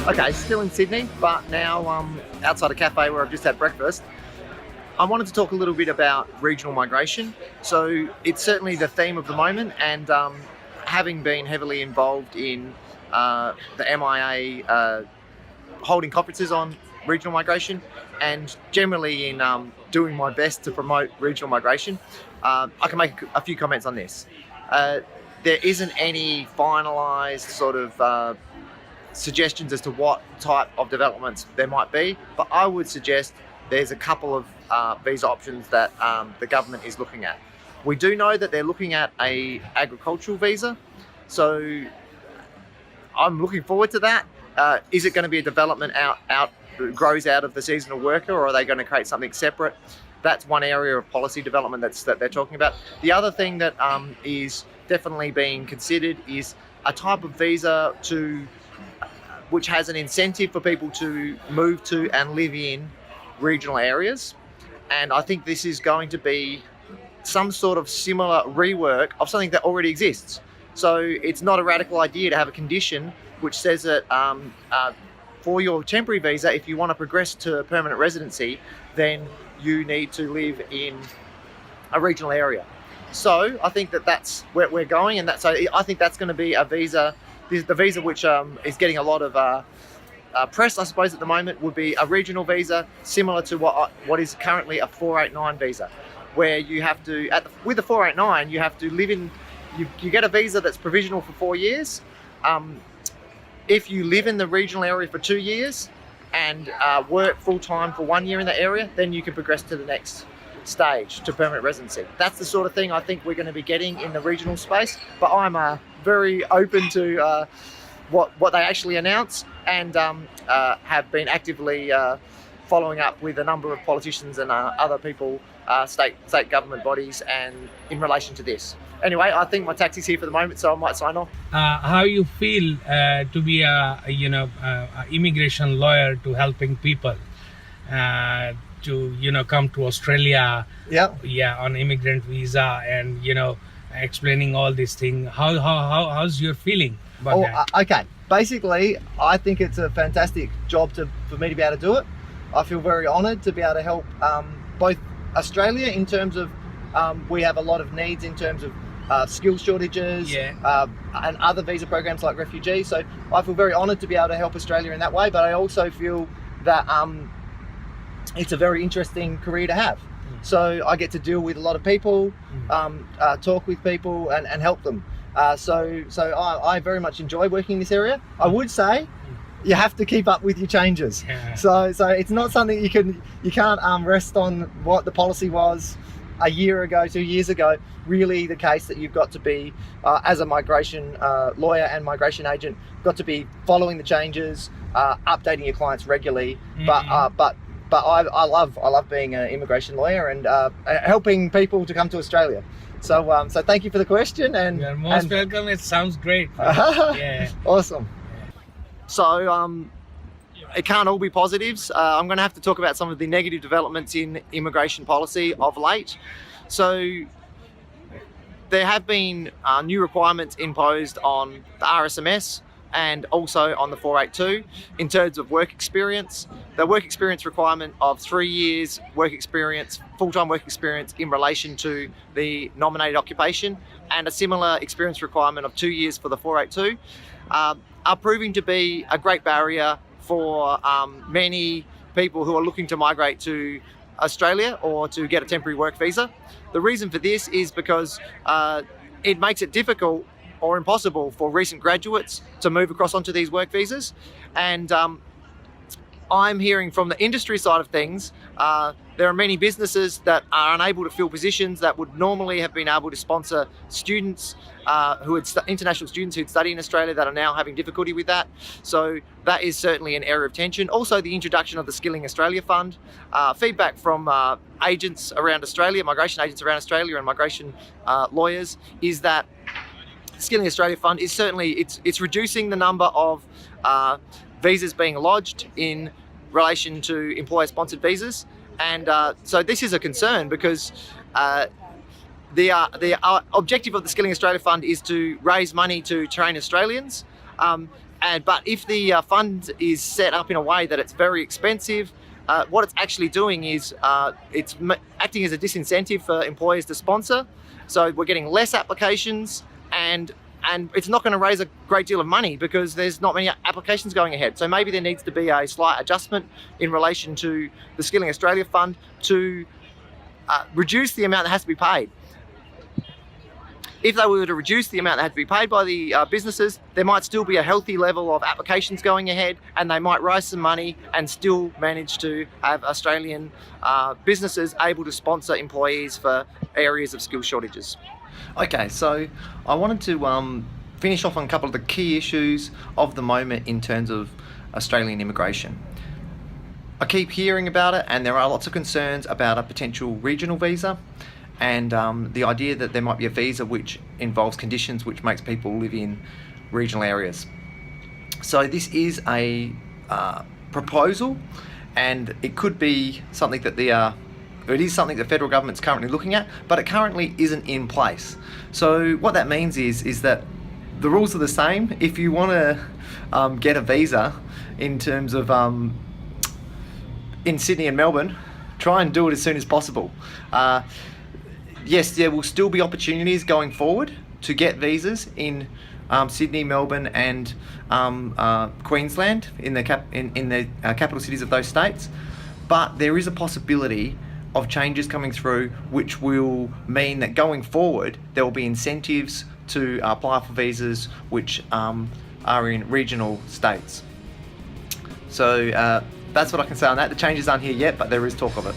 Okay, still in Sydney, but now outside a cafe where I've just had breakfast. I wanted to talk a little bit about regional migration. So it's certainly the theme of the moment, and having been heavily involved in the MIA holding conferences on regional migration, and generally in doing my best to promote regional migration, I can make a few comments on this. There isn't any finalised sort of suggestions as to what type of developments there might be, but I would suggest there's a couple of visa options that the government is looking at. We do know that they're looking at a agricultural visa, so I'm looking forward to that. Is it going to be a development grows out of the seasonal worker, or are they going to create something separate? That's one area of policy development that they're talking about. The other thing that is definitely being considered is a type of visa which has an incentive for people to move to and live in regional areas. And I think this is going to be some sort of similar rework of something that already exists. So it's not a radical idea to have a condition which says that for your temporary visa, if you want to progress to permanent residency, then you need to live in a regional area. So I think that's where we're going, and I think that's going to be a visa. The visa which is getting a lot of press, I suppose, at the moment, would be a regional visa, similar to what is currently a 489 visa, where you have to, with the 489, you have to live in, you get a visa that's provisional for 4 years. If you live in the regional area for 2 years and work full-time for 1 year in the area, then you can progress to the next stage, to permanent residency. That's the sort of thing I think we're going to be getting in the regional space, but I'm very open to what they actually announce, and have been actively following up with a number of politicians and other people, state government bodies, and in relation to this. Anyway, I think my taxi's here for the moment, so I might sign off. How you feel to be a immigration lawyer to helping people to come to Australia, on immigrant visa, and explaining all these things. How's your feeling about that? Okay. Basically, I think it's a fantastic job for me to be able to do it. I feel very honoured to be able to help both Australia in terms of we have a lot of needs in terms of skills shortages, and other visa programs like refugees. So I feel very honoured to be able to help Australia in that way. But I also feel that it's a very interesting career to have. So I get to deal with a lot of people, talk with people, and help them. So I very much enjoy working in this area. I would say you have to keep up with your changes. So it's not something you can't rest on what the policy was a year ago, 2 years ago. Really the case that you've got to be, as a migration lawyer and migration agent, got to be following the changes, updating your clients regularly. But I love being an immigration lawyer and helping people to come to Australia. So thank you for the question, and you're most welcome. It sounds great. Yeah. Awesome. So it can't all be positives. I'm going to have to talk about some of the negative developments in immigration policy of late. So there have been new requirements imposed on the RSMS and also on the 482 in terms of work experience. The work experience requirement of 3 years work experience, full-time work experience in relation to the nominated occupation, and a similar experience requirement of 2 years for the 482 are proving to be a great barrier for many people who are looking to migrate to Australia or to get a temporary work visa. The reason for this is because it makes it difficult or impossible for recent graduates to move across onto these work visas. And I'm hearing from the industry side of things, there are many businesses that are unable to fill positions that would normally have been able to sponsor students, international students who'd study in Australia, that are now having difficulty with that. So that is certainly an area of tension. Also, the introduction of the Skilling Australia Fund. Feedback from agents around Australia, migration agents around Australia, and migration lawyers is that Skilling Australia Fund is certainly, it's reducing the number of visas being lodged in relation to employer-sponsored visas. And so this is a concern because the objective of the Skilling Australia Fund is to raise money to train Australians. But if the fund is set up in a way that it's very expensive, what it's actually doing is it's acting as a disincentive for employers to sponsor. So we're getting less applications, and it's not going to raise a great deal of money because there's not many applications going ahead. So maybe there needs to be a slight adjustment in relation to the Skilling Australia Fund to reduce the amount that has to be paid. If they were to reduce the amount that had to be paid by the businesses, there might still be a healthy level of applications going ahead, and they might raise some money and still manage to have Australian businesses able to sponsor employees for areas of skill shortages. Okay, so I wanted to finish off on a couple of the key issues of the moment in terms of Australian immigration. I keep hearing about it, and there are lots of concerns about a potential regional visa, and the idea that there might be a visa which involves conditions which makes people live in regional areas. So this is a proposal, and it could be something that it is something the federal government's currently looking at, but it currently isn't in place. So what that means is that the rules are the same. If you want to get a visa in terms of in Sydney and Melbourne, try and do it as soon as possible. Yes, there will still be opportunities going forward to get visas in Sydney, Melbourne, and Queensland, in the capital cities of those states. But there is a possibility of changes coming through which will mean that going forward there will be incentives to apply for visas which are in regional states. So that's what I can say on that. The changes aren't here yet, but there is talk of it.